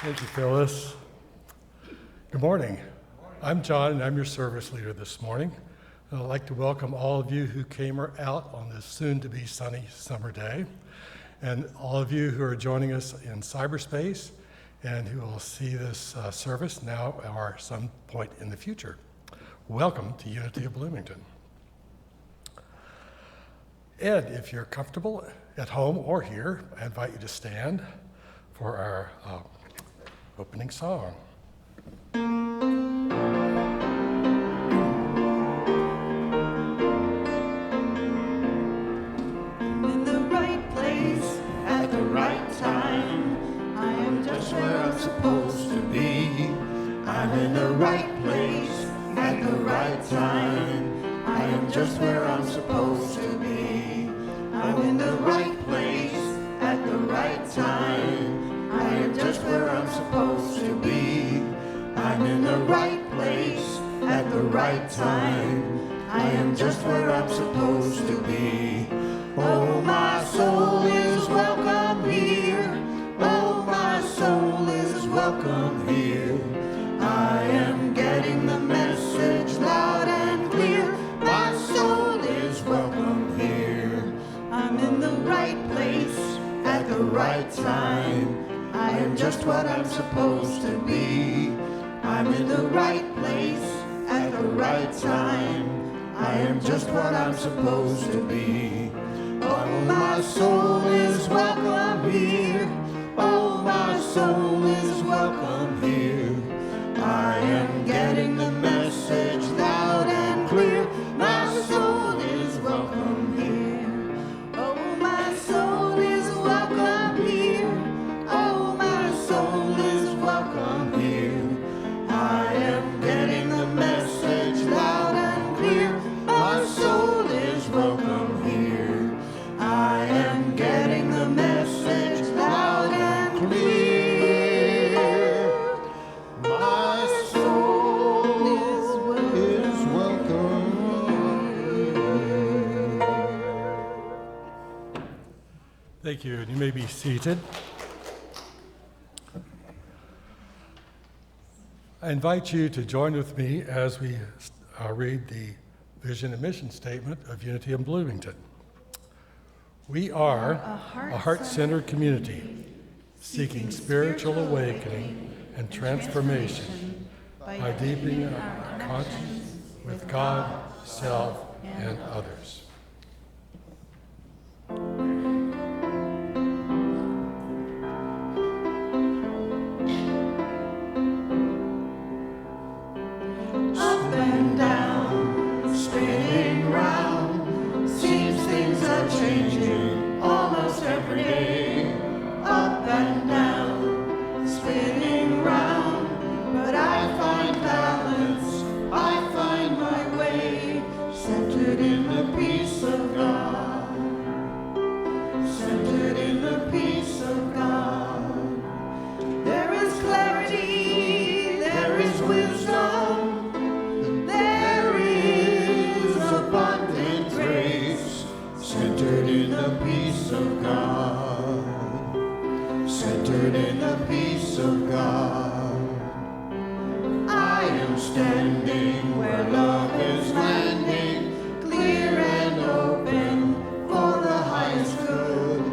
Thank you, Phyllis. Good morning. I'm John, and I'm your service leader this morning. And I'd like to welcome all of you who came out on this soon-to-be sunny summer day, and all of you who are joining us in cyberspace and who will see this service now or some point in the future. Welcome to Unity of Bloomington. Ed, if you're comfortable at home or here, I invite you to stand for our opening song. In the right place at the right time, I am just where I'm supposed to be. I'm in the right place at the right time, I am just where I'm supposed to be. I'm in the right place at the right time, I am just where I'm supposed to be. I'm in the right place at the right time, I am just where I'm supposed to be. Oh, my soul is welcome here. Oh, my soul is welcome here. I am getting the message loud and clear. My soul is welcome here. I'm in the right place at the right time, I am just what I'm supposed to be. I'm in the right place at the right time. I am just what I'm supposed to be. Oh, my soul is welcome here. Oh, my soul is welcome here. I am getting the message loud and clear. My soul is welcome here. Oh, my soul is welcome here. Oh, my soul is welcome here. I am getting the message loud and clear. My soul is welcome here. I am getting the message loud and clear. My soul is welcome here. Thank you, and you may be seated. I invite you to join with me as we read the vision and mission statement of Unity in Bloomington. We are a heart-centered community seeking spiritual awakening and transformation by deepening our conscience with God, self, and others. Up and down, spinning round, seems things are changing almost every day. Up and down, spinning round, but I find balance, I find my way, centered in the peace of God, centered in the peace of God. There is clarity, there is wisdom, there is abundant grace, centered in the peace of God, centered in the peace of God. I am standing where love is landing, clear and open for the highest good.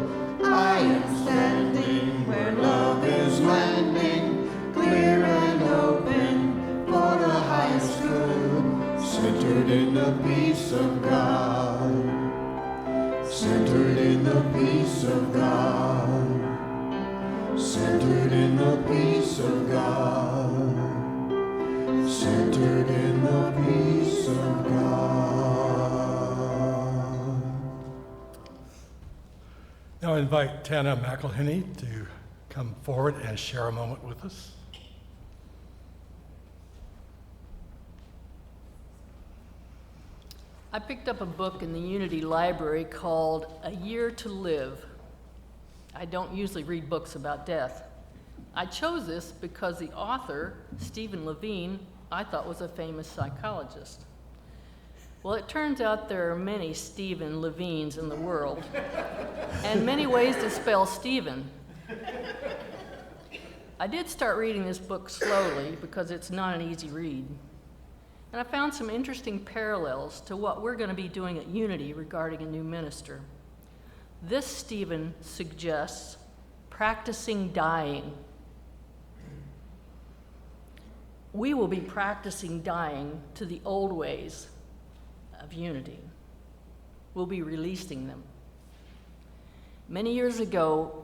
I am standing where love is landing, clear and open for the highest good. Centered in the peace of God, centered in the peace of God, centered in the peace of God, centered in the peace of God. Now I invite Tana McElhenney to come forward and share a moment with us. I picked up a book in the Unity Library called A Year to Live. I don't usually read books about death. I chose this because the author, Stephen Levine, I thought was a famous psychologist. Well, it turns out there are many Stephen Levines in the world, and many ways to spell Stephen. I did start reading this book slowly because it's not an easy read. And I found some interesting parallels to what we're going to be doing at Unity regarding a new minister. This Stephen suggests practicing dying. We will be practicing dying to the old ways of Unity. We'll be releasing them. Many years ago,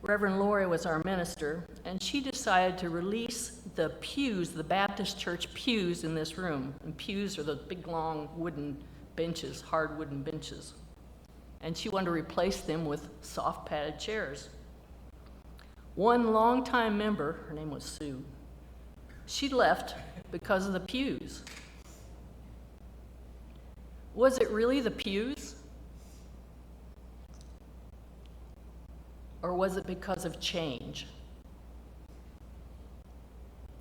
Reverend Lori was our minister, and she decided to release the pews, the Baptist church pews in this room. And pews are the big, long wooden benches, hard wooden benches. And she wanted to replace them with soft padded chairs. One longtime member, her name was Sue, she left because of the pews. Was it really the pews? Or was it because of change?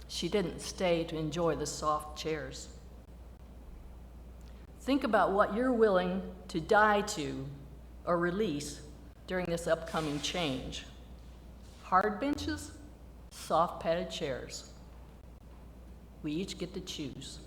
She didn't stay to enjoy the soft chairs. Think about what you're willing to die to or release during this upcoming change. Hard benches, soft padded chairs. We each get to choose.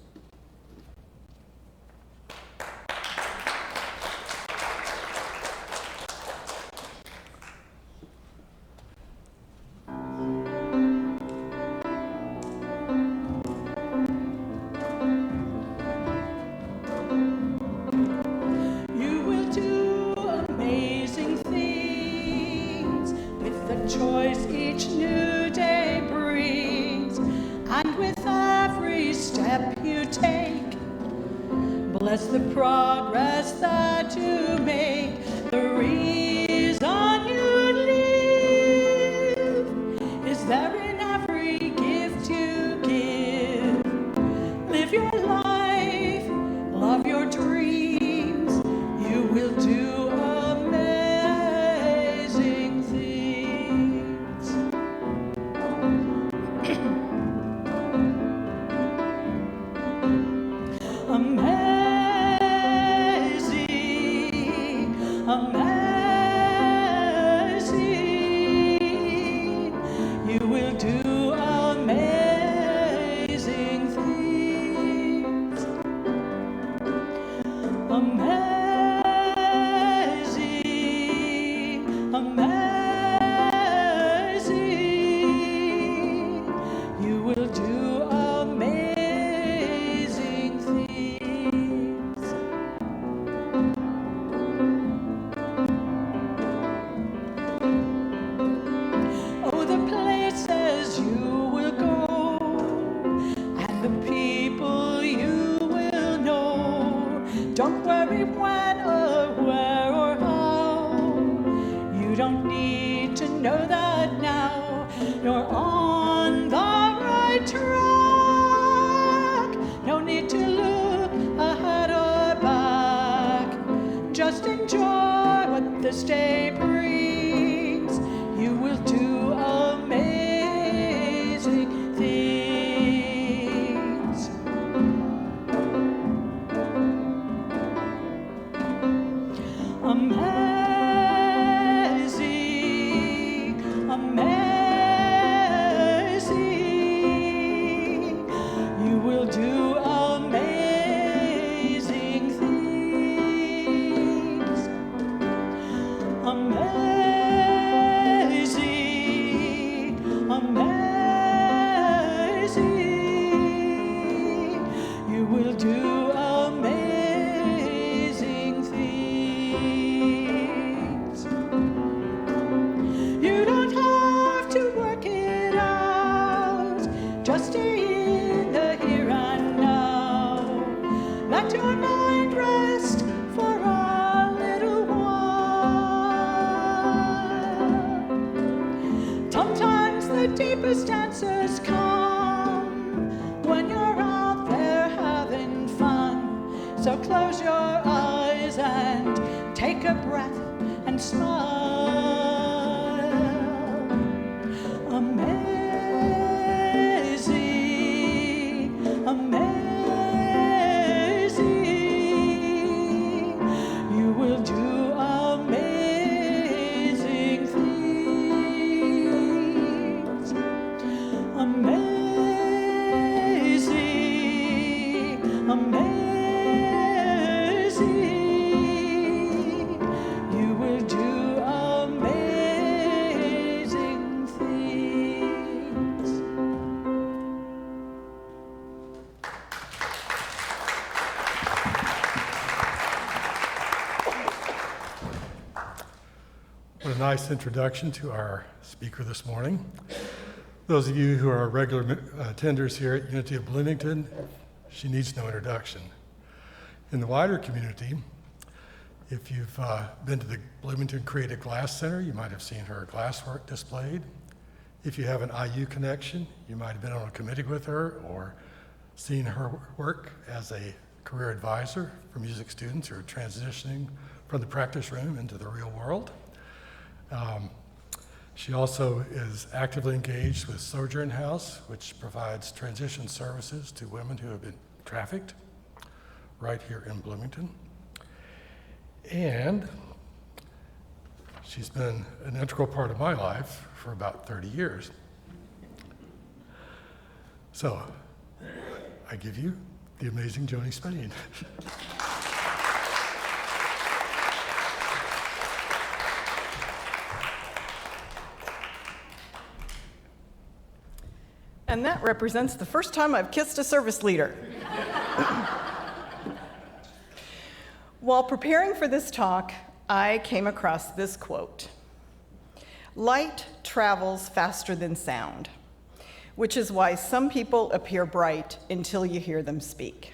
bless the progress that you make, the reason you live is there in every gift you give. Live your life, love your dreams, you will do amazing things. Amazing, amazing, you will do amazing things. Amazing, amazing, you will do amazing things. Oh, the places you will go and the people you will know. Don't worry when or where or how. You don't need to know that now. You're on the right track. No need to look ahead or back. Just enjoy what this day brings. You will do amazing things. Amazing, amazing, you will do amazing things. Amazing, amazing, you will do amazing things. You don't have to work it out, just stay in the here and now. Let your mind rest for a little while. Sometimes the deepest answers come when you're out there having fun. So close your eyes and take a breath and smile. Amazing, amazing, you will do amazing things. Amazing, amazing, you will do amazing things. What a nice introduction to our speaker this morning. Those of you who are regular attenders here at Unity of Bloomington, she needs no introduction. In the wider community, if you've been to the Bloomington Creative Glass Center, you might have seen her glasswork displayed. If you have an IU connection, you might have been on a committee with her or seen her work as a career advisor for music students who are transitioning from the practice room into the real world. She also is actively engaged with Sojourn House, which provides transition services to women who have been trafficked right here in Bloomington. And she's been an integral part of my life for about 30 years. So I give you the amazing Joanie Spain. And that represents the first time I've kissed a service leader. While preparing for this talk, I came across this quote: "Light travels faster than sound, which is why some people appear bright until you hear them speak."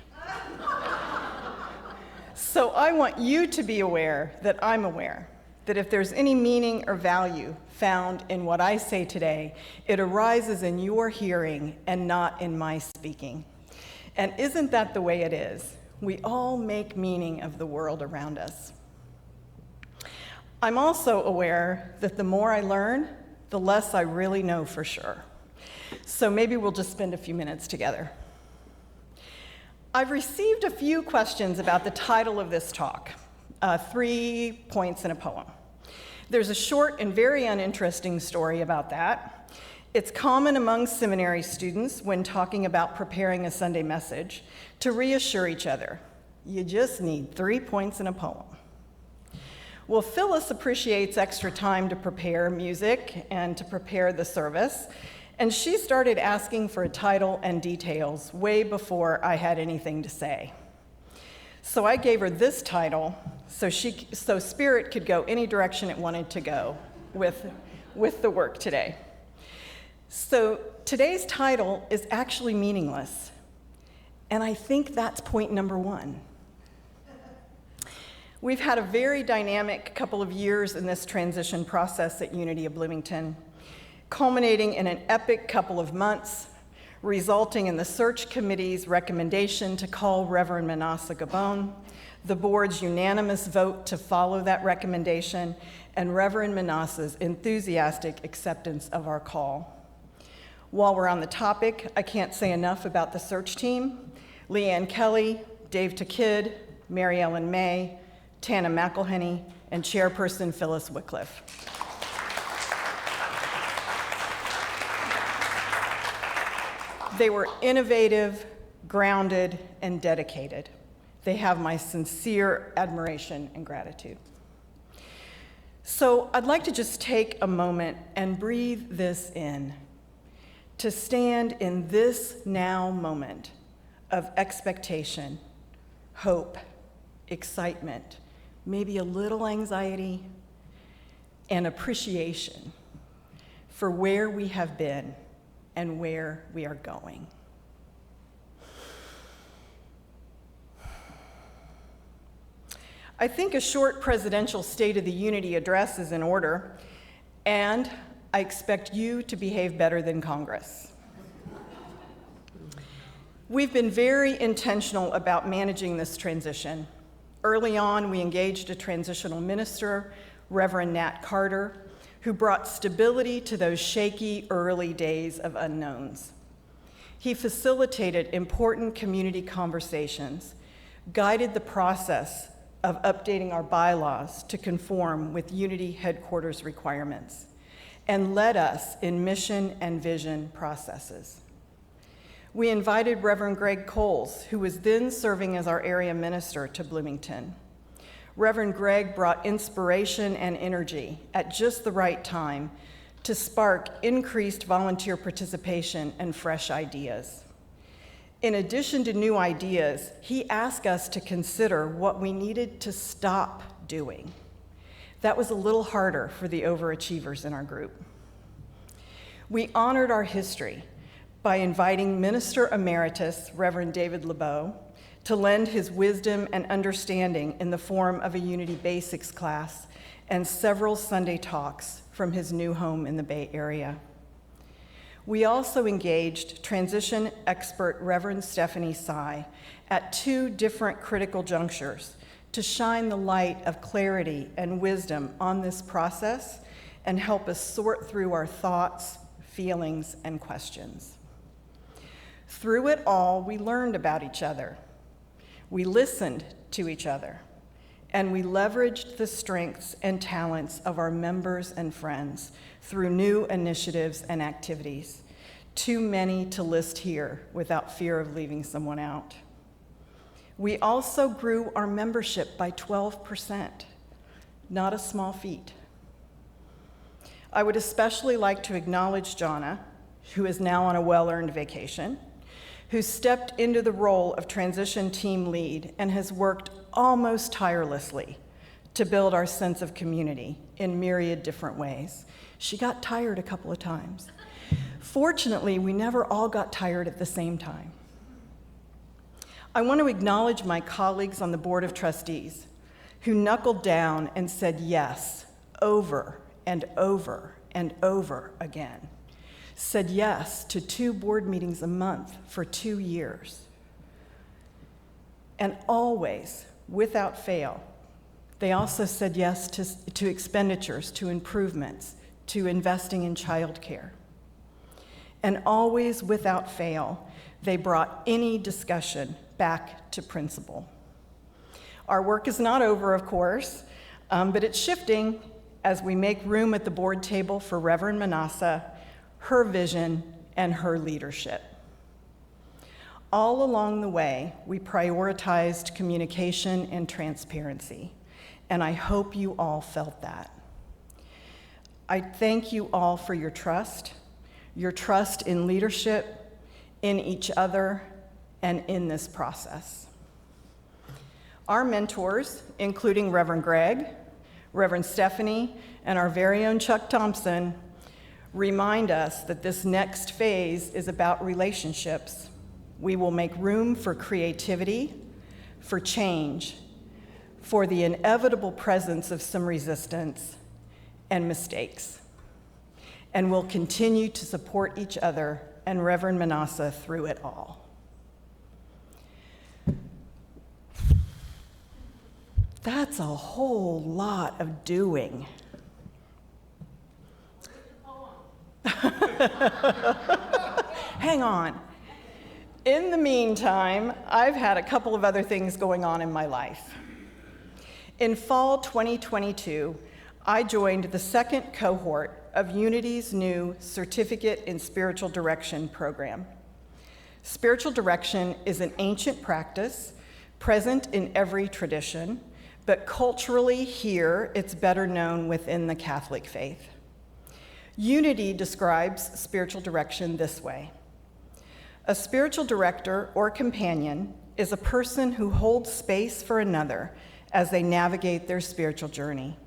So I want you to be aware that I'm aware that if there's any meaning or value found in what I say today, it arises in your hearing and not in my speaking. And isn't that the way it is? We all make meaning of the world around us. I'm also aware that the more I learn, the less I really know for sure. So maybe we'll just spend a few minutes together. I've received a few questions about the title of this talk, 3 points in a poem. There's a short and very uninteresting story about that. It's common among seminary students when talking about preparing a Sunday message to reassure each other. You just need 3 points in a poem. Well, Phyllis appreciates extra time to prepare music and to prepare the service, and she started asking for a title and details way before I had anything to say. So I gave her this title so Spirit could go any direction it wanted to go with the work today. So today's title is actually meaningless, and I think that's point number 1. We've had a very dynamic couple of years in this transition process at Unity of Bloomington, culminating in an epic couple of months, resulting in the search committee's recommendation to call Reverend Manasseh Gabon, the board's unanimous vote to follow that recommendation, and Reverend Manasseh's enthusiastic acceptance of our call. While we're on the topic, I can't say enough about the search team: Leanne Kelly, Dave Takid, Mary Ellen May, Tana McElhenney, and Chairperson Phyllis Wycliffe. They were innovative, grounded, and dedicated. They have my sincere admiration and gratitude. So I'd like to just take a moment and breathe this in, to stand in this now moment of expectation, hope, excitement, maybe a little anxiety, and appreciation for where we have been and where we are going. I think a short presidential State of the Unity address is in order, and I expect you to behave better than Congress. We've been very intentional about managing this transition. Early on, we engaged a transitional minister, Reverend Nat Carter, who brought stability to those shaky early days of unknowns. He facilitated important community conversations, guided the process of updating our bylaws to conform with Unity headquarters requirements, and led us in mission and vision processes. We invited Reverend Greg Coles, who was then serving as our area minister, to Bloomington. Reverend Greg brought inspiration and energy at just the right time to spark increased volunteer participation and fresh ideas. In addition to new ideas, he asked us to consider what we needed to stop doing. That was a little harder for the overachievers in our group. We honored our history by inviting Minister Emeritus Reverend David LeBeau to lend his wisdom and understanding in the form of a Unity Basics class and several Sunday talks from his new home in the Bay Area. We also engaged transition expert Reverend Stephanie Sy at 2 different critical junctures to shine the light of clarity and wisdom on this process and help us sort through our thoughts, feelings, and questions. Through it all, we learned about each other. We listened to each other, and we leveraged the strengths and talents of our members and friends through new initiatives and activities, too many to list here without fear of leaving someone out. We also grew our membership by 12%, not a small feat. I would especially like to acknowledge Joanie, who is now on a well-earned vacation, who stepped into the role of transition team lead and has worked almost tirelessly to build our sense of community in myriad different ways. She got tired a couple of times. Fortunately, we never all got tired at the same time. I want to acknowledge my colleagues on the Board of Trustees who knuckled down and said yes over and over and over again. Said yes to 2 board meetings a month for 2 years. And always, without fail, they also said yes to expenditures, to improvements, to investing in childcare. And always, without fail, they brought any discussion back to principle. Our work is not over, of course, but it's shifting as we make room at the board table for Reverend Manasseh, her vision, and her leadership. All along the way, we prioritized communication and transparency, and I hope you all felt that. I thank you all for your trust in leadership, in each other, and in this process. Our mentors, including Reverend Greg, Reverend Stephanie, and our very own Chuck Thompson, remind us that this next phase is about relationships. We will make room for creativity, for change, for the inevitable presence of some resistance and mistakes. And we'll continue to support each other and Reverend Manasseh through it all. That's a whole lot of doing. Hang on. In the meantime, I've had a couple of other things going on in my life. In fall 2022, I joined the second cohort of Unity's new Certificate in Spiritual Direction program. Spiritual direction is an ancient practice present in every tradition, but culturally here it's better known within the Catholic faith. Unity describes spiritual direction this way. A spiritual director or companion is a person who holds space for another as they navigate their spiritual journey.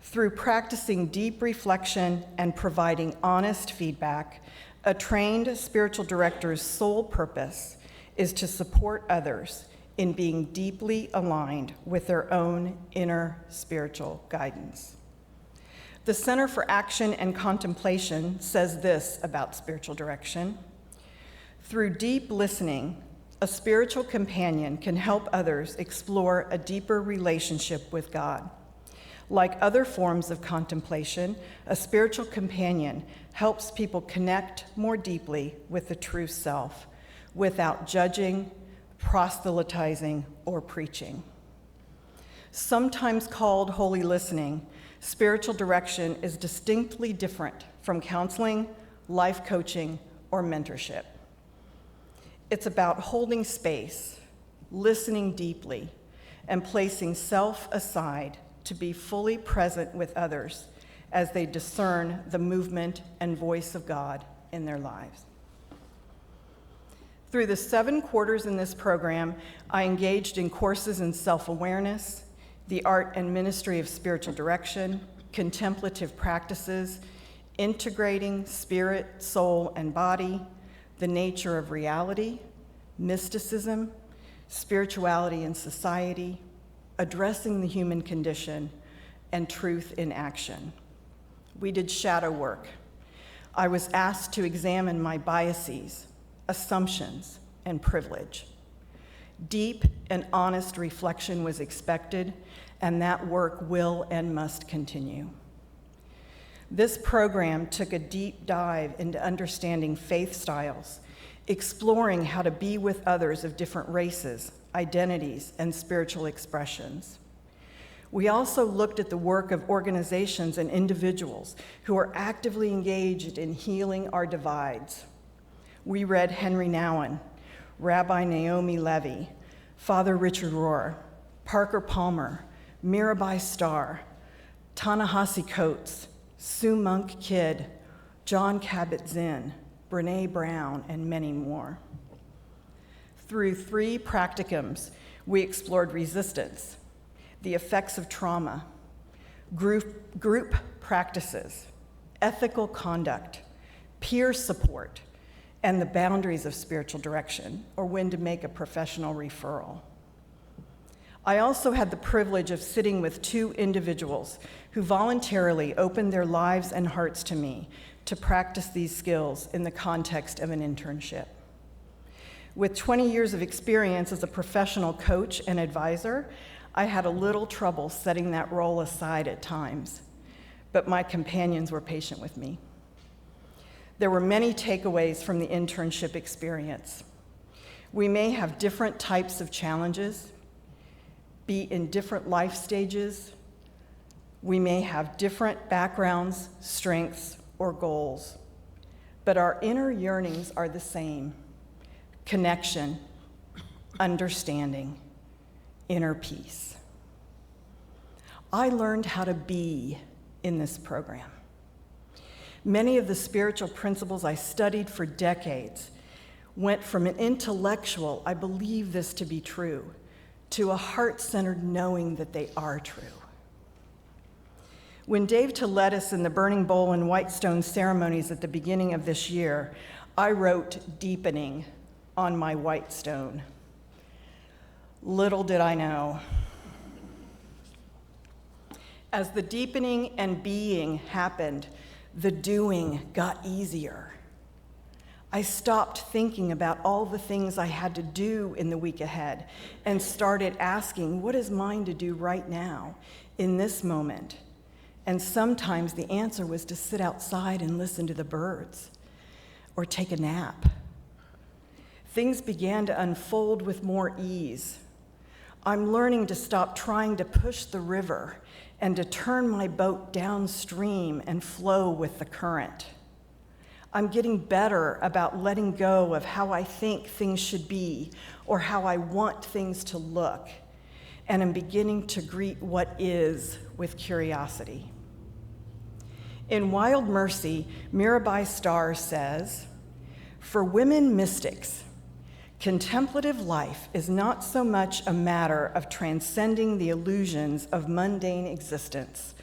Through practicing deep reflection and providing honest feedback, a trained spiritual director's sole purpose is to support others in being deeply aligned with their own inner spiritual guidance. The Center for Action and Contemplation says this about spiritual direction. Through deep listening, a spiritual companion can help others explore a deeper relationship with God. Like other forms of contemplation, a spiritual companion helps people connect more deeply with the true self without judging, proselytizing, or preaching. Sometimes called holy listening, spiritual direction is distinctly different from counseling, life coaching, or mentorship. It's about holding space, listening deeply, and placing self aside to be fully present with others as they discern the movement and voice of God in their lives. Through the 7 quarters in this program, I engaged in courses in self-awareness, the art and ministry of spiritual direction, contemplative practices, integrating spirit, soul, and body, the nature of reality, mysticism, spirituality in society, addressing the human condition, and truth in action. We did shadow work. I was asked to examine my biases, assumptions, and privilege. Deep and honest reflection was expected, and that work will and must continue. This program took a deep dive into understanding faith styles, exploring how to be with others of different races, identities, and spiritual expressions. We also looked at the work of organizations and individuals who are actively engaged in healing our divides. We read Henry Nouwen, Rabbi Naomi Levy, Father Richard Rohr, Parker Palmer, Mirabai Starr, Ta-Nehisi Coates, Sue Monk Kidd, John Kabat-Zinn, Brene Brown, and many more. Through 3 practicums, we explored resistance, the effects of trauma, group practices, ethical conduct, peer support, and the boundaries of spiritual direction, or when to make a professional referral. I also had the privilege of sitting with two individuals who voluntarily opened their lives and hearts to me to practice these skills in the context of an internship. With 20 years of experience as a professional coach and advisor, I had a little trouble setting that role aside at times, but my companions were patient with me. There were many takeaways from the internship experience. We may have different types of challenges, be in different life stages. We may have different backgrounds, strengths, or goals, but our inner yearnings are the same: connection, understanding, inner peace. I learned how to be in this program. Many of the spiritual principles I studied for decades went from an intellectual, I believe this to be true, to a heart-centered knowing that they are true. When Dave Toletis in the Burning Bowl and Whitestone ceremonies at the beginning of this year, I wrote "deepening" on my white stone. Little did I know. As the deepening and being happened, the doing got easier. I stopped thinking about all the things I had to do in the week ahead and started asking, what is mine to do right now, in this moment? And sometimes the answer was to sit outside and listen to the birds or take a nap. Things began to unfold with more ease. I'm learning to stop trying to push the river and to turn my boat downstream and flow with the current. I'm getting better about letting go of how I think things should be or how I want things to look, and I'm beginning to greet what is with curiosity. In Wild Mercy, Mirabai Starr says, "For women mystics, contemplative life is not so much a matter of transcending the illusions of mundane existence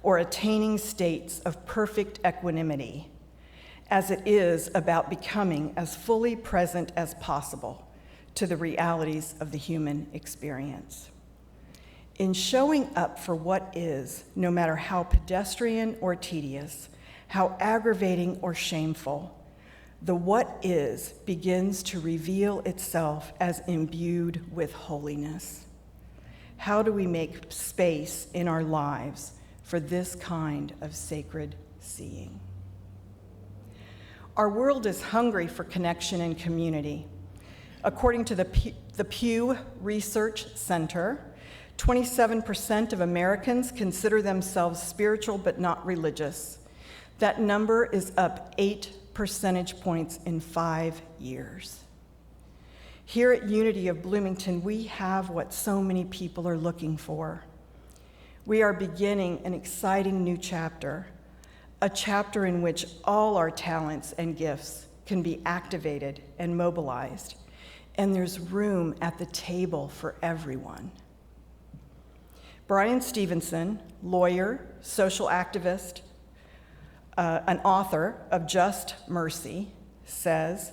or attaining states of perfect equanimity, as it is about becoming as fully present as possible to the realities of the human experience. In showing up for what is, no matter how pedestrian or tedious, how aggravating or shameful, the what is begins to reveal itself as imbued with holiness. How do we make space in our lives for this kind of sacred seeing?" Our world is hungry for connection and community. According to the Pew Research Center, 27% of Americans consider themselves spiritual but not religious. That number is up 8 percentage points in 5 years. Here at Unity of Bloomington, we have what so many people are looking for. We are beginning an exciting new chapter, a chapter in which all our talents and gifts can be activated and mobilized, and there's room at the table for everyone. Brian Stevenson, lawyer, social activist, an author of Just Mercy, says,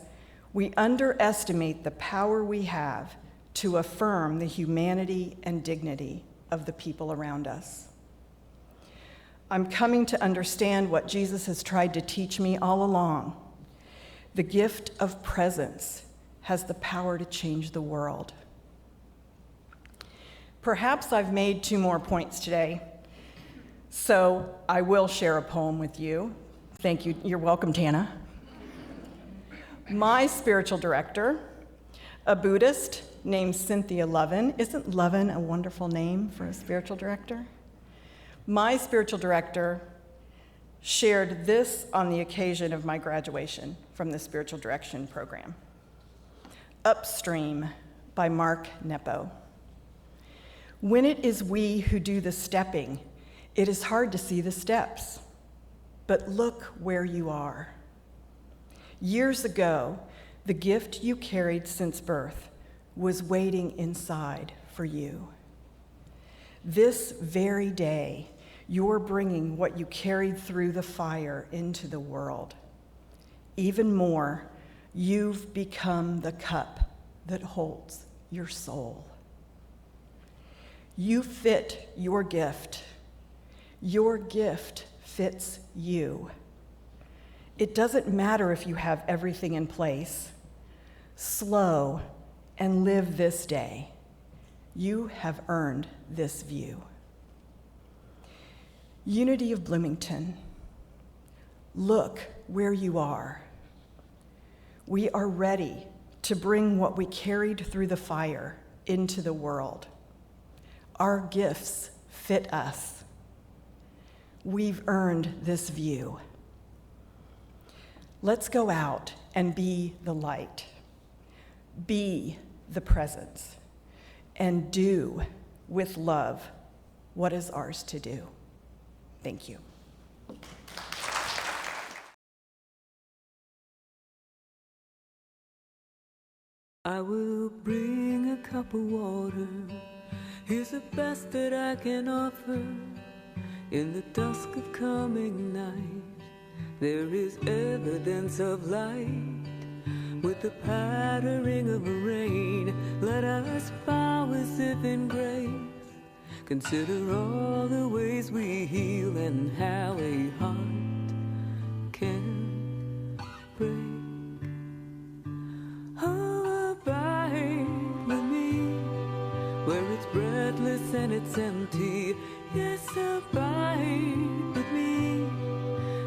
"We underestimate the power we have to affirm the humanity and dignity of the people around us." I'm coming to understand what Jesus has tried to teach me all along. The gift of presence has the power to change the world. Perhaps I've made 2 more points today, so I will share a poem with you. Thank you. You're welcome, Tana. My spiritual director, a Buddhist named Cynthia Lovin. Isn't Lovin a wonderful name for a spiritual director? My spiritual director shared this on the occasion of my graduation from the spiritual direction program. Upstream by Mark Nepo. "When it is we who do the stepping, it is hard to see the steps. But look where you are. Years ago, the gift you carried since birth was waiting inside for you. This very day, you're bringing what you carried through the fire into the world. Even more, You've become the cup that holds your soul. You fit your gift. Your gift fits you. It doesn't matter if you have everything in place. Slow and live this day. You have earned this view. Unity of Bloomington, look where you are. We are ready to bring what we carried through the fire into the world. Our gifts fit us. We've earned this view. Let's go out and be the light, be the presence, and do with love what is ours to do. Thank you. I will bring a cup of water. Here's the best that I can offer. In the dusk of coming night, there is evidence of light. With the pattering of rain, let us bow as if in grace. Consider all the ways we heal and how a heart can break. Oh, abide with me where it's breathless and it's empty. Yes, abide with me,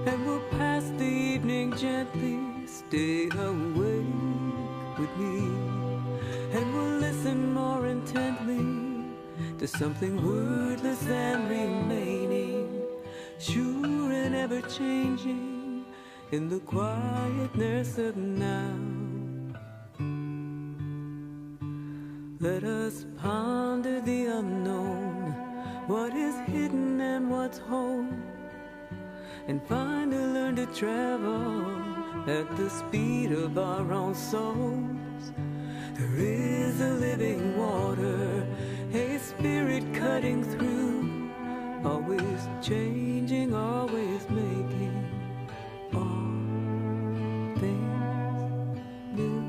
and we'll pass the evening gently. Stay awake with me, and we'll listen more intently to something wordless and remaining, sure and ever changing in the quietness of now. Let us ponder the unknown, what is hidden and what's whole, and find and learn to travel at the speed of our own souls. There is a living water, a spirit cutting through, always changing, always making all things new.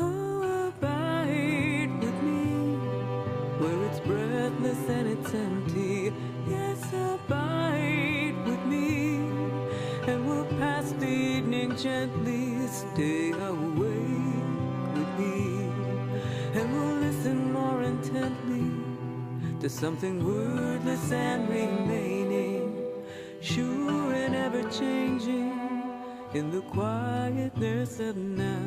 Oh, abide with me where it's breathless and it's empty. Yes, abide with me, and we'll pass the evening gently. Stay awake with me, and we'll listen more intently to something wordless and remaining, sure and ever changing in the quietness of now.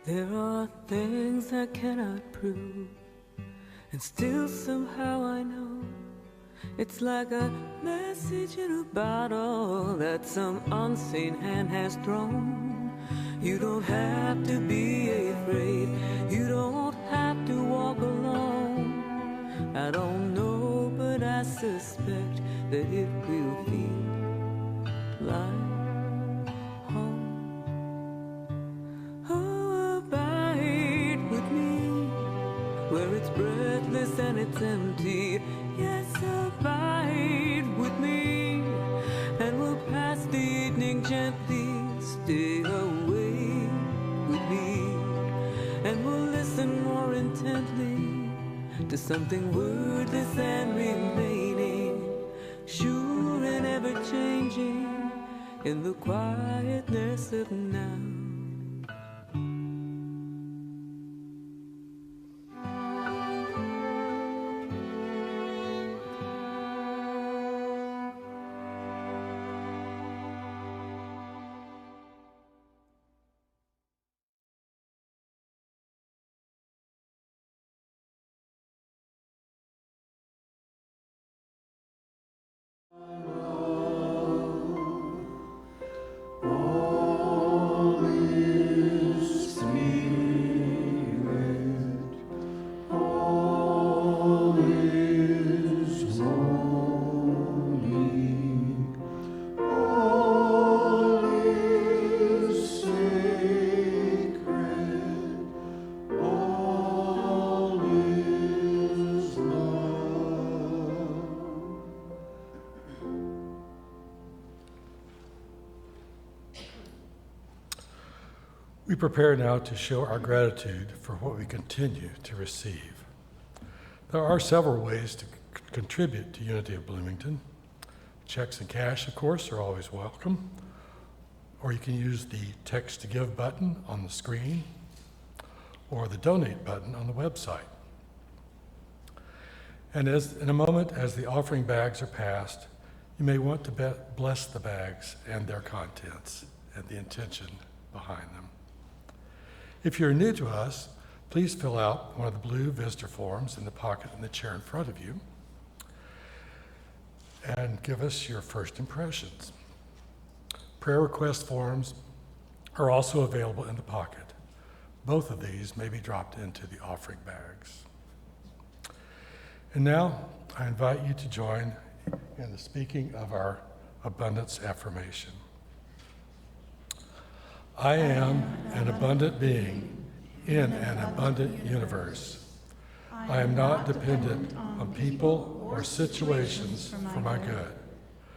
There are things I cannot prove, and still somehow I know it's like a message in a bottle that some unseen hand has thrown. You don't have to be afraid, you don't have to walk alone. I don't know, but I suspect that it will feel like home. Where it's breathless and it's empty. Yes, abide with me, and we'll pass the evening gently. Stay awake with me, and we'll listen more intently to something wordless and remaining, sure and ever changing in the quietness of now. We prepare now to show our gratitude for what we continue to receive. There are several ways to contribute to Unity of Bloomington. Checks and cash, of course, are always welcome. Or you can use the text to give button on the screen or the donate button on the website. And in a moment, as the offering bags are passed, you may want to bless the bags and their contents and the intention behind them. If you're new to us, please fill out one of the blue visitor forms in the pocket in the chair in front of you and give us your first impressions. Prayer request forms are also available in the pocket. Both of these may be dropped into the offering bags. And now, I invite you to join in the speaking of our abundance affirmation. I am an abundant being in an abundant universe. I am not dependent on people or situations for my good.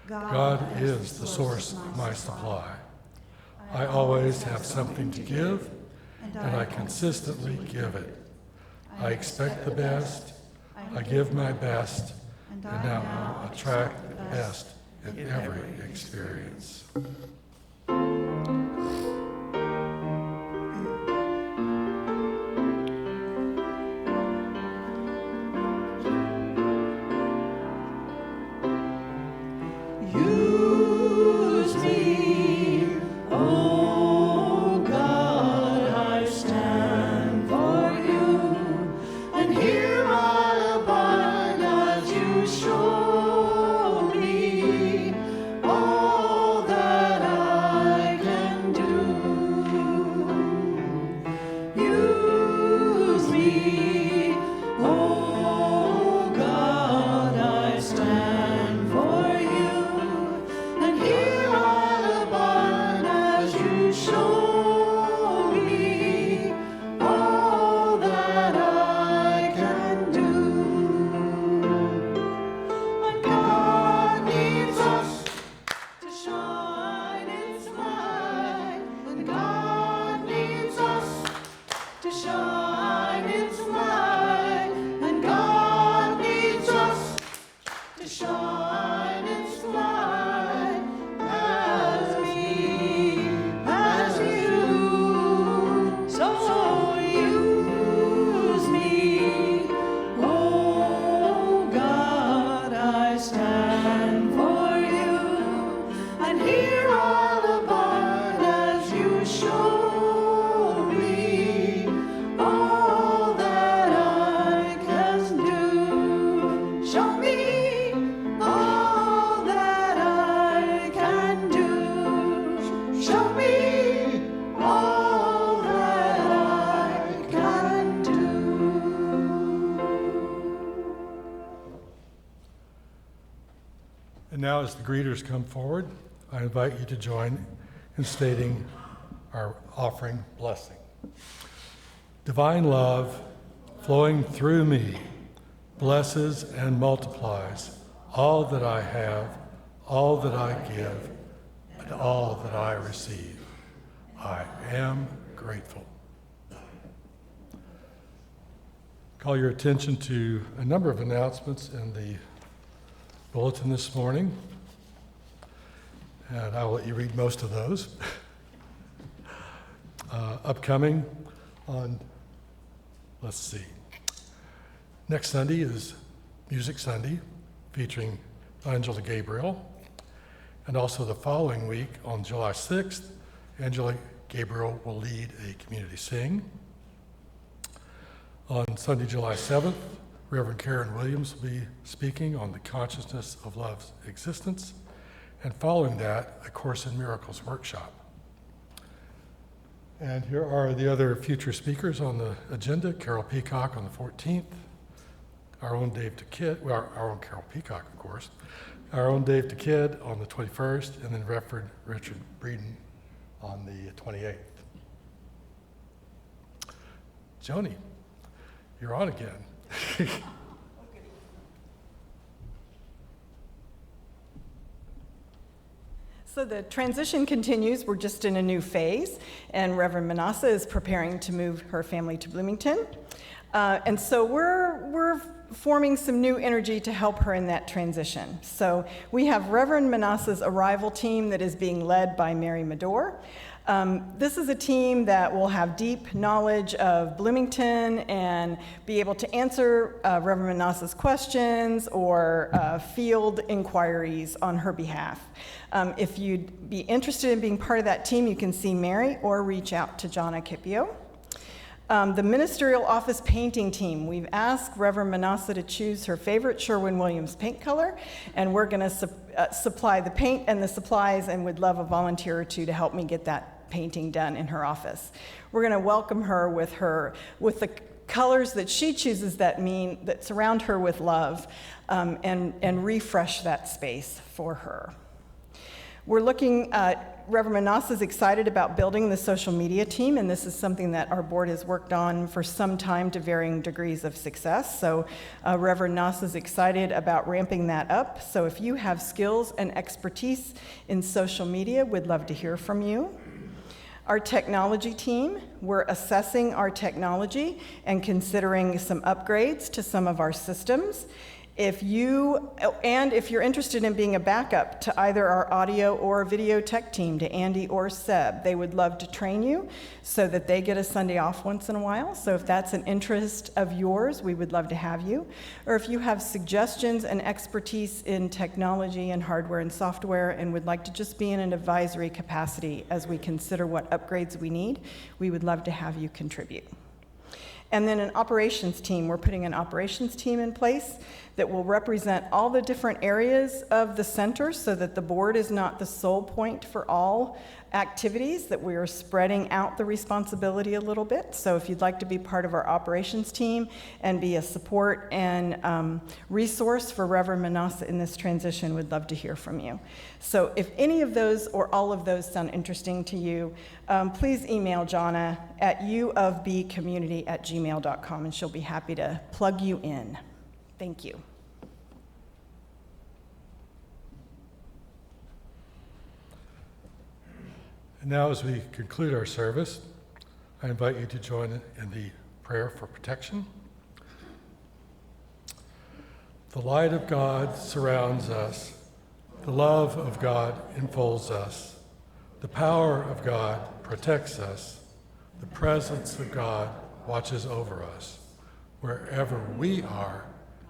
God is the source of my supply. I always have something to give, and I consistently give it. I expect the best, I give my best, and I attract the best in every experience. Use me, oh God, I stand for you, and here I abide as you show me all that I can do. Use me, oh God, I stand for you, and here I abide as you show me all that I can do. And God needs us to shine its light, and God needs us to shine its light, and God needs us to shine its light as me, as you. So use me, oh God, I stand for you, and here I'll abide as you show me all that I can do. Show me all that I can do. Show me all that I can do. And now, as the greeters come forward, I invite you to join in stating our offering blessing. Divine love flowing through me blesses and multiplies all that I have, all that I give, and all that I receive. I am grateful. Call your attention to a number of announcements in the bulletin this morning, and I will let you read most of those. Upcoming on, let's see, next Sunday is Music Sunday featuring Angela Gabriel, and also the following week on July 6th, Angela Gabriel will lead a community sing. On Sunday, July 7th, Reverend Karen Williams will be speaking on the consciousness of love's existence, and following that, a Course in Miracles workshop. And here are the other future speakers on the agenda. Carol Peacock on the 14th, our own Dave DeKidd, well, our own Carol Peacock, of course, our own Dave DeKidd on the 21st, and then Reverend Richard Breeden on the 28th. Joanie, you're on again. So the transition continues. We're just in a new phase, and Reverend Manasseh is preparing to move her family to Bloomington. And so we're forming some new energy to help her in that transition. So we have Reverend Manasseh's arrival team that is being led by Mary Medor. This is a team that will have deep knowledge of Bloomington and be able to answer Reverend Manasseh's questions or field inquiries on her behalf. If you'd be interested in being part of that team, you can see Mary or reach out to Joanie Kipio. The Ministerial Office Painting Team, we've asked Reverend Manasseh to choose her favorite Sherwin-Williams paint color, and we're going to supply the paint and the supplies, and would love a volunteer or two to help me get that painting done in her office. We're going to welcome her with the colors that she chooses that surround her with love, and refresh that space for her. We're looking Reverend Manasseh is excited about building the social media team, and this is something that our board has worked on for some time to varying degrees of success. So Reverend Manasseh is excited about ramping that up. So if you have skills and expertise in social media, we'd love to hear from you. Our technology team, we're assessing our technology and considering some upgrades to some of our systems. If you're interested in being a backup to either our audio or video tech team, to Andy or Seb, they would love to train you so that they get a Sunday off once in a while. So if that's an interest of yours, we would love to have you. Or if you have suggestions and expertise in technology and hardware and software and would like to just be in an advisory capacity as we consider what upgrades we need, we would love to have you contribute. And then an operations team, we're putting an operations team in place that will represent all the different areas of the center so that the board is not the sole point for all activities, that we are spreading out the responsibility a little bit. So if you'd like to be part of our operations team and be a support and resource for Reverend Manasseh in this transition, we'd love to hear from you. So if any of those or all of those sound interesting to you, please email Joanie at uofbcommunity@gmail.com, and she'll be happy to plug you in. Thank you. And now, as we conclude our service, I invite you to join in the prayer for protection. The light of God surrounds us. The love of God enfolds us. The power of God protects us. The presence of God watches over us. Wherever we are,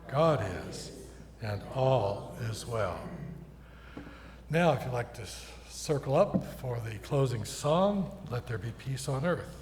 God is, and all is well. Now, if you'd like to circle up for the closing song, Let There Be Peace on Earth.